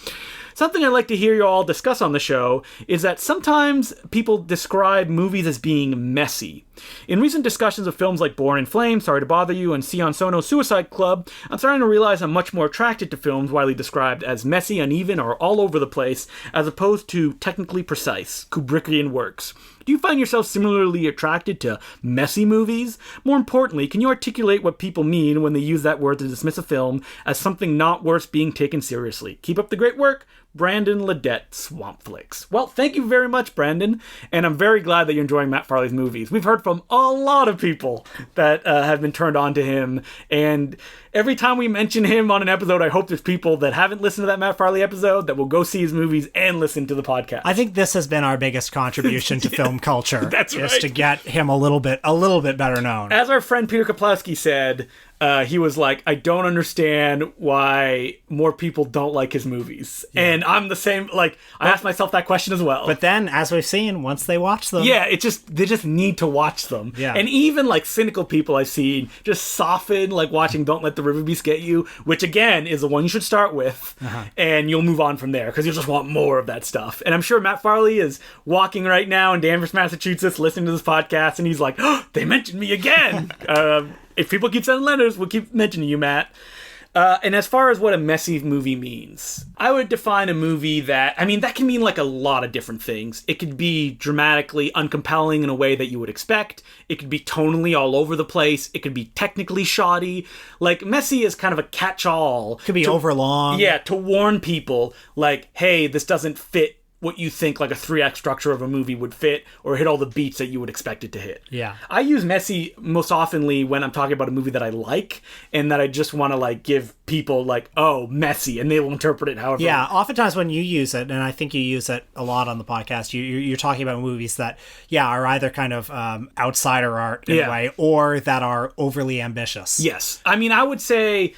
Something I'd like to hear you all discuss on the show is that sometimes people describe movies as being messy. In recent discussions of films like Born in Flames, Sorry to Bother You, and Sion Sono's Suicide Club, I'm starting to realize I'm much more attracted to films widely described as messy, uneven, or all over the place, as opposed to technically precise, Kubrickian works. Do you find yourself similarly attracted to messy movies? More importantly, can you articulate what people mean when they use that word to dismiss a film as something not worth being taken seriously? Keep up the great work. Brandon Ledette, Swampflix. Well, thank you very much, Brandon, and I'm very glad that you're enjoying Matt Farley's movies. We've heard from a lot of people that have been turned on to him, and every time we mention him on an episode, I hope there's people that haven't listened to that Matt Farley episode that will go see his movies and listen to the podcast. I think this has been our biggest contribution to film culture. That's right. Is to get him a little bit better known. As our friend Peter Kaplowski said, he was like, I don't understand why more people don't like his movies. Yeah. And I'm the same, like, I asked myself that question as well. But then, as we've seen, once they watch them... Yeah, they just need to watch them. Yeah. And even, like, cynical people I've seen just soften, like, watching Don't Let the River Beast Get You, which, again, is the one you should start with. And you'll move on from there, because you'll just want more of that stuff. And I'm sure Matt Farley is walking right now in Danvers, Massachusetts, listening to this podcast, and he's like, oh, they mentioned me again! If people keep sending letters, we'll keep mentioning you, Matt. And as far as what a messy movie means, I would define a movie that can mean like a lot of different things. It could be dramatically uncompelling in a way that you would expect. It could be tonally all over the place. It could be technically shoddy. Like, messy is kind of a catch-all. Could be overlong. Yeah, to warn people, like, hey, this doesn't fit what you think like a 3-act structure of a movie would fit, or hit all the beats that you would expect it to hit. Yeah. I use messy most oftenly when I'm talking about a movie that I like and that I just want to like give people like, oh, messy, and they will interpret it however. Yeah, oftentimes when you use it, and I think you use it a lot on the podcast, you're talking about movies that, are either kind of outsider art in a way, or that are overly ambitious. Yes. I mean, I would say,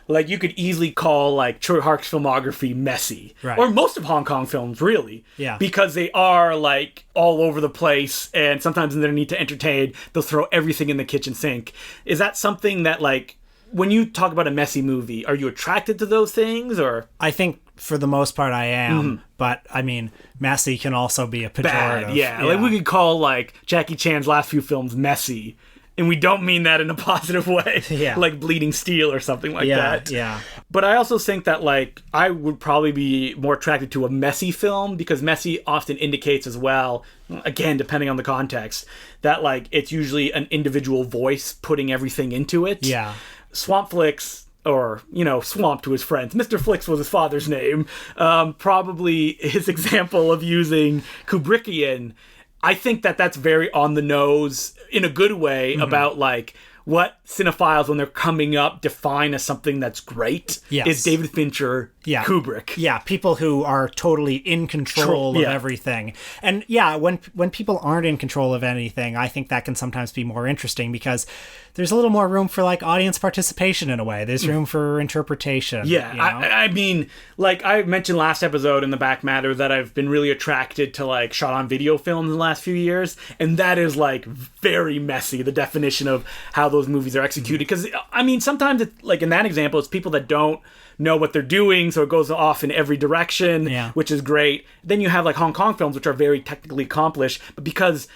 like, you could easily call, like, Choi Hark's filmography messy. Right. Or most of Hong Kong films, really. Yeah. Because they are, like, all over the place, and sometimes in their need to entertain, they'll throw everything in the kitchen sink. Is that something that, like, when you talk about a messy movie, are you attracted to those things, or? I think, for the most part, I am. But, I mean, messy can also be a pejorative. Bad, yeah. Like, we could call, like, Jackie Chan's last few films messy. And we don't mean that in a positive way. Yeah. Like Bleeding Steel or something like that. Yeah. But I also think that, like, I would probably be more attracted to a messy film, because messy often indicates as well, again, depending on the context, that, like, it's usually an individual voice putting everything into it. Yeah. Swamp Flicks, or, Swamp to his friends. Mr. Flicks was his father's name. Probably his example of using Kubrickian. I think that that's very on the nose in a good way about, like, what cinephiles, when they're coming up, define as something that's great is David Fincher, Kubrick. Yeah, people who are totally in control of everything. And when people aren't in control of anything, I think that can sometimes be more interesting, because there's a little more room for, like, audience participation in a way. There's room for interpretation. Yeah, I mean, like, I mentioned last episode in the back matter that I've been really attracted to, like, shot on video films in the last few years, and that is, like, very messy, the definition of how those movies are executed. Because, I mean, sometimes, like, in that example, it's people that don't know what they're doing, so it goes off in every direction, which is great. Then you have, like, Hong Kong films, which are very technically accomplished, but because,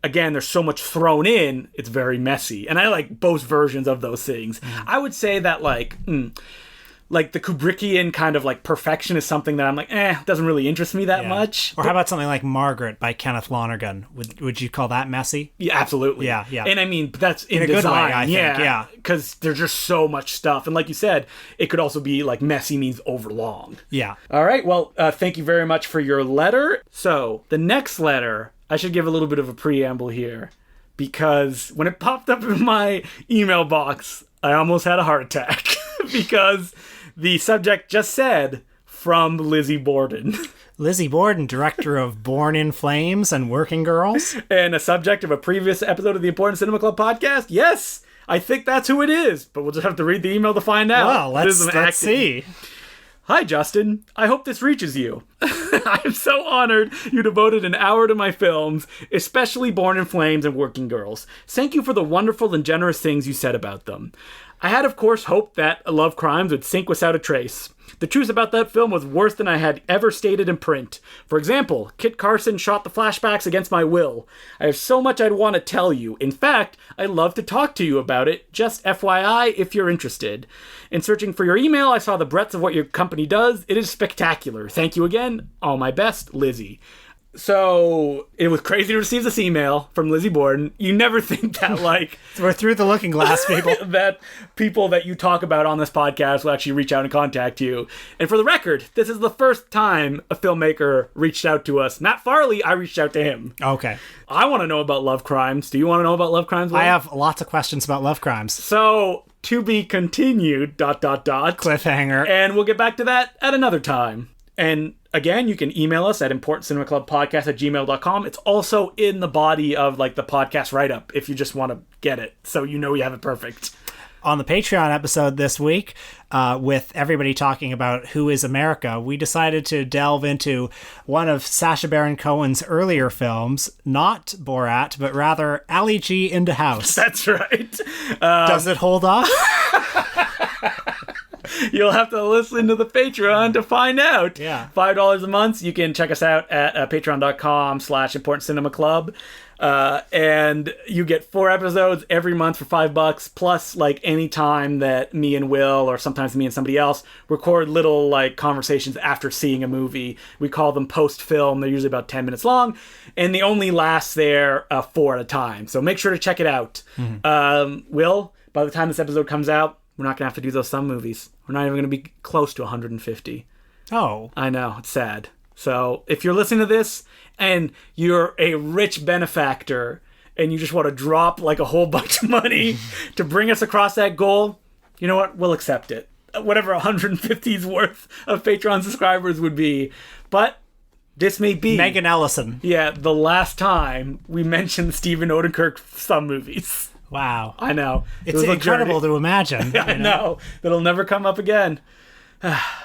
again, there's so much thrown in, it's very messy. And I like both versions of those things. I would say that, like the Kubrickian kind of, like, perfection is something that I'm like, doesn't really interest me that much. Or how about something like Margaret by Kenneth Lonergan? Would you call that messy? Yeah, absolutely. Yeah. And I mean, that's in a design, good way, I think. Because there's just so much stuff. And like you said, it could also be, like, messy means overlong. Yeah. All right, well, thank you very much for your letter. So, the next letter, I should give a little bit of a preamble here, because when it popped up in my email box, I almost had a heart attack because the subject just said, from Lizzie Borden. Lizzie Borden, director of Born in Flames and Working Girls. And a subject of a previous episode of the Important Cinema Club podcast? Yes, I think that's who it is, but we'll just have to read the email to find out. Well, let's see. Hi, Justin. I hope this reaches you. I am so honored you devoted an hour to my films, especially Born in Flames and Working Girls. Thank you for the wonderful and generous things you said about them. I had, of course, hoped that Love Crimes would sink without a trace. The truth about that film was worse than I had ever stated in print. For example, Kit Carson shot the flashbacks against my will. I have so much I'd want to tell you. In fact, I'd love to talk to you about it, just FYI if you're interested. In searching for your email, I saw the breadth of what your company does. It is spectacular. Thank you again. All my best, Lizzie. So, it was crazy to receive this email from Lizzie Borden. You never think that, like... We're through the looking glass, people. that people that you talk about on this podcast will actually reach out and contact you. And for the record, this is the first time a filmmaker reached out to us. Matt Farley, I reached out to him. Okay. I want to know about Love Crimes. Do you want to know about Love Crimes? I have lots of questions about Love Crimes. So, to be continued, ... Cliffhanger. And we'll get back to that at another time. And again, you can email us at importantcinemaclubpodcast@gmail.com. It's also in the body of, like, the podcast write-up if you just want to get it, so you know you have it perfect. On the Patreon episode this week, with everybody talking about Who is America, we decided to delve into one of Sacha Baron Cohen's earlier films, not Borat, but rather Ali G into House. That's right. Does it hold up? You'll have to listen to the Patreon to find out. Yeah. $5 a month. You can check us out at patreon.com/importantcinemaclub. And you get 4 episodes every month for $5, plus like any time that me and Will, or sometimes me and somebody else, record little like conversations after seeing a movie. We call them post-film. They're usually about 10 minutes long, and they only last there 4 at a time. So make sure to check it out. Will, by the time this episode comes out, we're not gonna have to do those some movies. We're not even gonna be close to 150. Oh, I know, it's sad. So if you're listening to this and you're a rich benefactor and you just want to drop like a whole bunch of money to bring us across that goal, you know what? We'll accept it. Whatever 150's worth of Patreon subscribers would be. But this may be Megan Ellison. Yeah, the last time we mentioned Stephen Odenkirk some movies. Wow. I know. It's incredible to imagine. I know. That'll never come up again.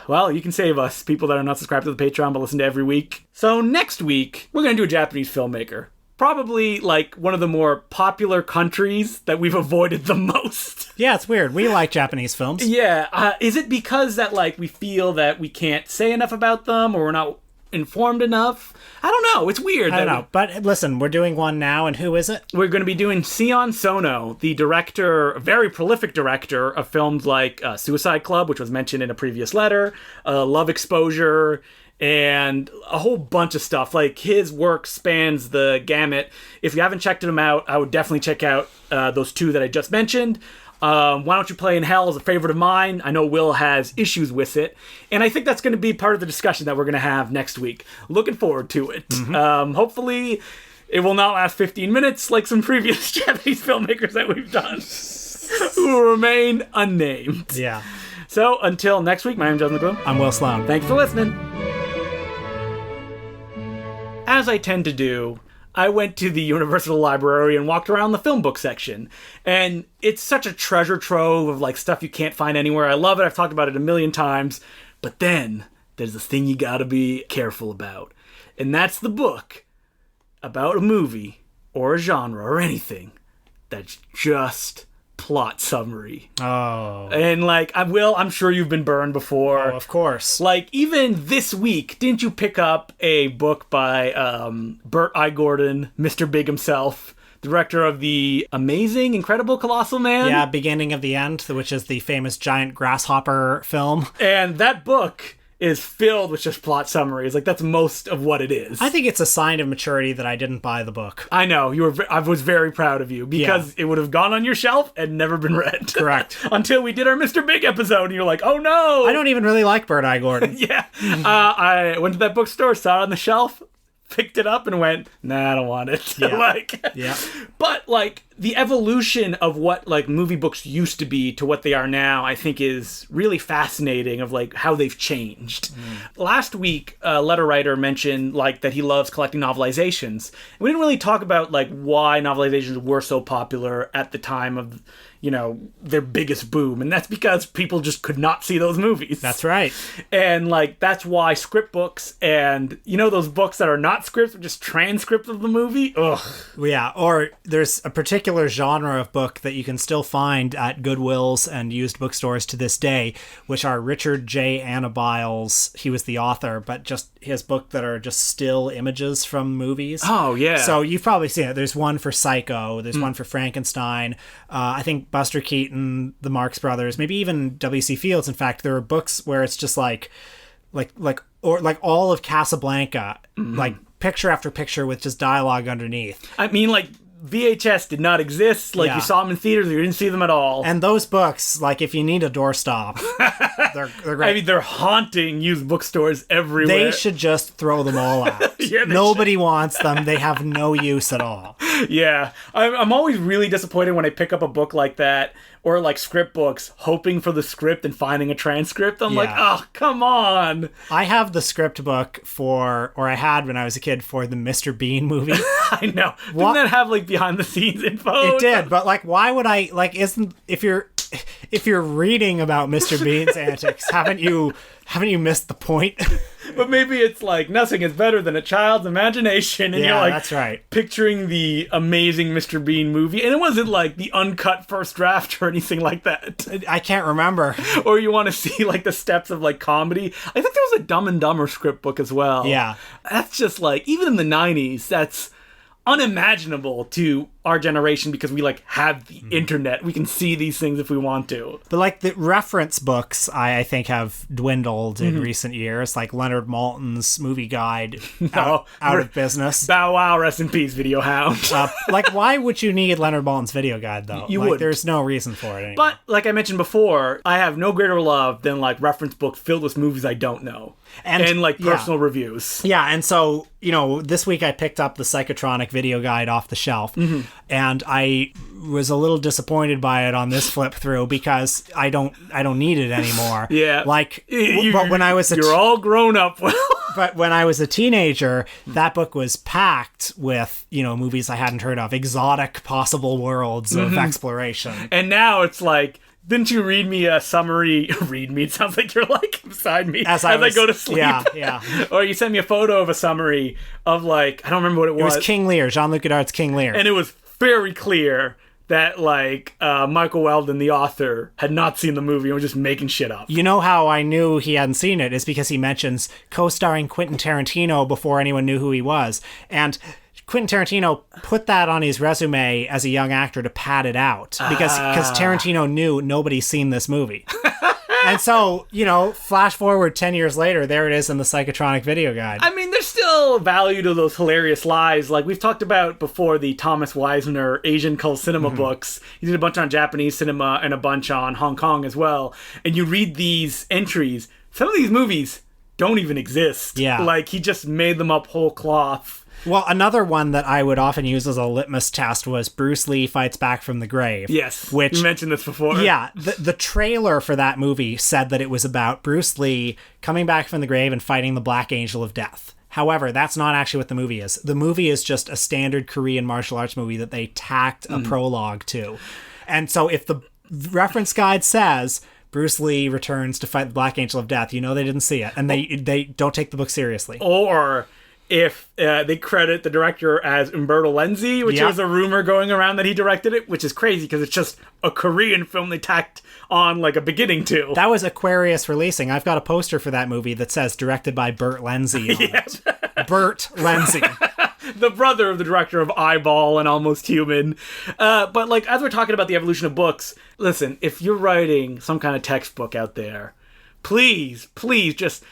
Well, you can save us, people that are not subscribed to the Patreon but listen to every week. So next week, we're going to do a Japanese filmmaker. Probably like one of the more popular countries that we've avoided the most. Yeah, it's weird. We like Japanese films. Yeah. Is it because that like we feel that we can't say enough about them, or we're not informed enough? I don't know. It's weird. I don't know. But listen, we're doing one now, and who is it? We're going to be doing Sion Sono, the director, a very prolific director of films like Suicide Club, which was mentioned in a previous letter, Love Exposure, and a whole bunch of stuff. Like, his work spans the gamut. If you haven't checked them out, I would definitely check out those 2 that I just mentioned. Why Don't You Play in Hell is a favorite of mine. I know Will has issues with it. And I think that's going to be part of the discussion that we're going to have next week. Looking forward to it. Hopefully it will not last 15 minutes like some previous Japanese filmmakers that we've done who will remain unnamed. Yeah. So until next week, my name is Justin McClure. I'm Will Sloan. Thanks for listening. As I tend to do, I went to the Universal Library and walked around the film book section. And it's such a treasure trove of like stuff you can't find anywhere. I love it. I've talked about it a million times. But then there's this thing you gotta be careful about. And that's the book about a movie or a genre or anything that's just plot summary. Oh. And like, I'm sure you've been burned before. Oh, of course. Like, even this week, didn't you pick up a book by Burt I. Gordon, Mr. Big himself, director of the amazing, incredible, Colossal Man? Yeah, Beginning of the End, which is the famous giant grasshopper film. And that book is filled with just plot summaries. Like, that's most of what it is. I think it's a sign of maturity that I didn't buy the book. I know. I was very proud of you, because it would have gone on your shelf and never been read. Correct. Until we did our Mr. Big episode, and you're like, oh no! I don't even really like Burt I. Gordon. Yeah. I went to that bookstore, saw it on the shelf, picked it up, and went, nah, I don't want it. Yeah. Yeah. But, like, the evolution of what, like, movie books used to be to what they are now, I think is really fascinating, of, like, how they've changed. Last week, a letter writer mentioned, like, that he loves collecting novelizations. We didn't really talk about, like, why novelizations were so popular at the time of, you know, their biggest boom. And that's because people just could not see those movies. That's right. And, like, that's why script books and, you know, those books that are not scripts, but just transcripts of the movie? Ugh. Yeah, or there's a particular genre of book that you can still find at Goodwills and used bookstores to this day, which are Richard J. Anabile's, he was the author, but just his book that are just still images from movies. Oh, yeah. So you've probably seen it. There's one for Psycho, there's one for Frankenstein, I think Buster Keaton, the Marx Brothers, maybe even W.C. Fields. In fact, there are books where it's just like all of Casablanca, like picture after picture with just dialogue underneath. I mean, like, VHS did not exist. Like, you saw them in theaters, or you didn't see them at all. And those books, like, if you need a doorstop, they're great. I mean, they're haunting used bookstores everywhere. They should just throw them all out. Yeah, nobody wants them. They have no use at all. Yeah. I'm always really disappointed when I pick up a book like that, or like script books, hoping for the script and finding a transcript. I'm like, oh, come on. I have the script book I had when I was a kid, for the Mr. Bean movie. I know. Didn't that have like behind the scenes info? It did, but like, why would I, like, if you're reading about Mr. Bean's antics, haven't you missed the point? But maybe it's like, nothing is better than a child's imagination. And Yeah, you're like, that's right. picturing the amazing Mr. Bean movie. And it wasn't like the uncut first draft or anything like that. I can't remember. Or you want to see like the steps of like comedy. I think there was a Dumb and Dumber script book as well. Yeah. That's just like, even in the 90s, that's unimaginable to our generation because we like have the internet. We can see these things if we want to. But like the reference books, I think have dwindled in recent years. Like Leonard Maltin's movie guide, out of business. Bow wow, rest in peace, Video Hound. Like, why would you need Leonard Maltin's video guide though? You like, would. There's no reason for it anymore. But like I mentioned before, I have no greater love than like reference books filled with movies I don't know. And like personal reviews. Yeah, and so, this week I picked up the Psychotronic video guide off the shelf, and I was a little disappointed by it on this flip through because I don't need it anymore. Yeah. Like, but when I was you're all grown up. But when I was a teenager, that book was packed with, movies I hadn't heard of, exotic possible worlds of exploration. And now it's like, didn't you read me a summary? Read me. It sounds like you're like beside me as I go to sleep. Yeah. Or you sent me a photo of a summary of like, I don't remember what it was. It was King Lear, Jean-Luc Godard's King Lear. And it was very clear that like Michael Weldon, the author, had not seen the movie and was just making shit up. You know how I knew he hadn't seen it is because he mentions co-starring Quentin Tarantino before anyone knew who he was. And Quentin Tarantino put that on his resume as a young actor to pad it out because Tarantino knew nobody's seen this movie. And so, flash forward 10 years later, there it is in the Psychotronic video guide. I mean, there's still value to those hilarious lies. Like we've talked about before, the Thomas Weisner Asian cult cinema books. He did a bunch on Japanese cinema and a bunch on Hong Kong as well. And you read these entries. Some of these movies don't even exist. Yeah. Like he just made them up whole cloth. Well, another one that I would often use as a litmus test was Bruce Lee Fights Back from the Grave. Yes, which you mentioned this before. Yeah, the trailer for that movie said that it was about Bruce Lee coming back from the grave and fighting the Black Angel of Death. However, that's not actually what the movie is. The movie is just a standard Korean martial arts movie that they tacked a prologue to. And so if the reference guide says Bruce Lee returns to fight the Black Angel of Death, they didn't see it. And they don't take the book seriously. Or if they credit the director as Umberto Lenzi, which was a rumor going around that he directed it, which is crazy because it's just a Korean film they tacked on like a beginning to. That was Aquarius releasing. I've got a poster for that movie that says directed by Burt Lenzi on it. Burt Lenzi. The brother of the director of Eyeball and Almost Human. But like, as we're talking about the evolution of books, listen, if you're writing some kind of textbook out there, please just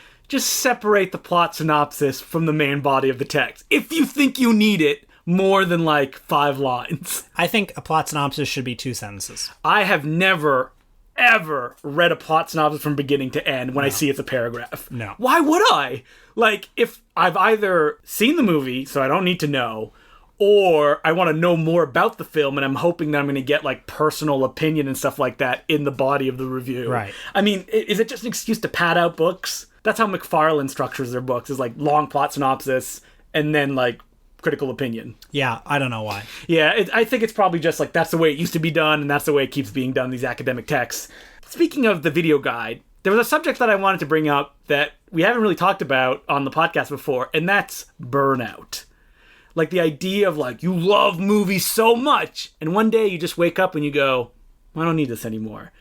separate the plot synopsis from the main body of the text. If you think you need it more than like 5 lines. I think a plot synopsis should be 2 sentences. I have never, ever read a plot synopsis from beginning to end when I see it's a paragraph. No. Why would I? Like, if I've either seen the movie, so I don't need to know, or I want to know more about the film and I'm hoping that I'm going to get like personal opinion and stuff like that in the body of the review. Right. I mean, is it just an excuse to pad out books? That's how McFarlane structures their books, is like long plot synopsis and then like critical opinion. Yeah, I don't know why. Yeah, I think it's probably just like that's the way it used to be done and that's the way it keeps being done in these academic texts. Speaking of the video guide, there was a subject that I wanted to bring up that we haven't really talked about on the podcast before, and that's burnout. Like the idea of like, you love movies so much, and one day you just wake up and you go, I don't need this anymore.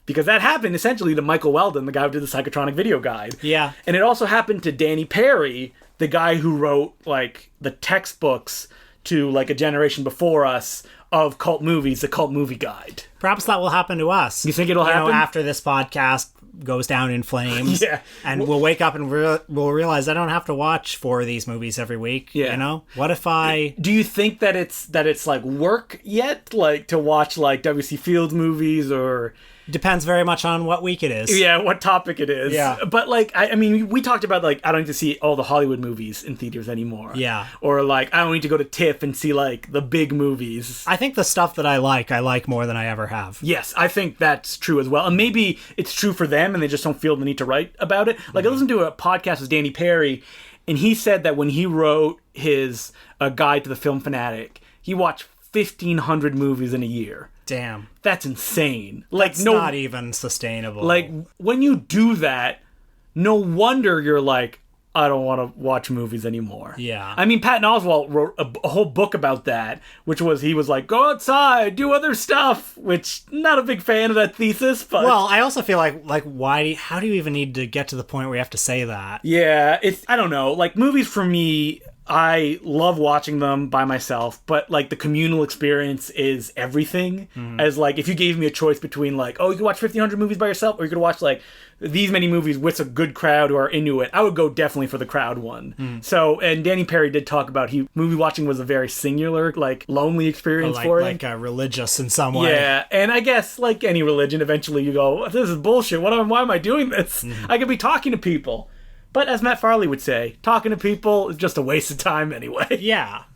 Because that happened essentially to Michael Weldon, the guy who did the Psychotronic video guide. Yeah. And it also happened to Danny Perry, the guy who wrote like the textbooks to like a generation before us of cult movies, the Cult Movie Guide. Perhaps that will happen to us. You think it'll happen? After this podcast goes down in flames. Yeah. And we'll wake up and we'll realize I don't have to watch 4 of these movies every week. Yeah. What if I... Do you think that it's like work yet? Like to watch like W.C. Fields movies or... Depends very much on what week it is. Yeah, what topic it is. Yeah. But, like, I mean, we talked about, like, I don't need to see all the Hollywood movies in theaters anymore. Yeah. Or, like, I don't need to go to TIFF and see, like, the big movies. I think the stuff that I like more than I ever have. Yes, I think that's true as well. And maybe it's true for them and they just don't feel the need to write about it. Like, I listened to a podcast with Danny Perry, and he said that when he wrote his guide to the film fanatic, he watched 1,500 movies in a year. Damn. That's insane. Like, That's not even sustainable. Like, when you do that, no wonder you're like, I don't want to watch movies anymore. Yeah. I mean, Patton Oswalt wrote a whole book about that, which was, he was like, go outside, do other stuff, which, not a big fan of that thesis, but... Well, I also feel like how do you even need to get to the point where you have to say that? Yeah, I don't know, like, movies for me, I love watching them by myself, but, like, the communal experience is everything. As, like, if you gave me a choice between, like, oh, you could watch 1,500 movies by yourself, or you could watch, like, these many movies with a good crowd who are into it, I would go definitely for the crowd one. So, and Danny Perry did talk about movie watching was a very singular, like, lonely experience for him. Like religious in some way. Yeah, and I guess, like any religion, eventually you go, this is bullshit, why am I doing this? I could be talking to people. But as Matt Farley would say, talking to people is just a waste of time anyway. Yeah.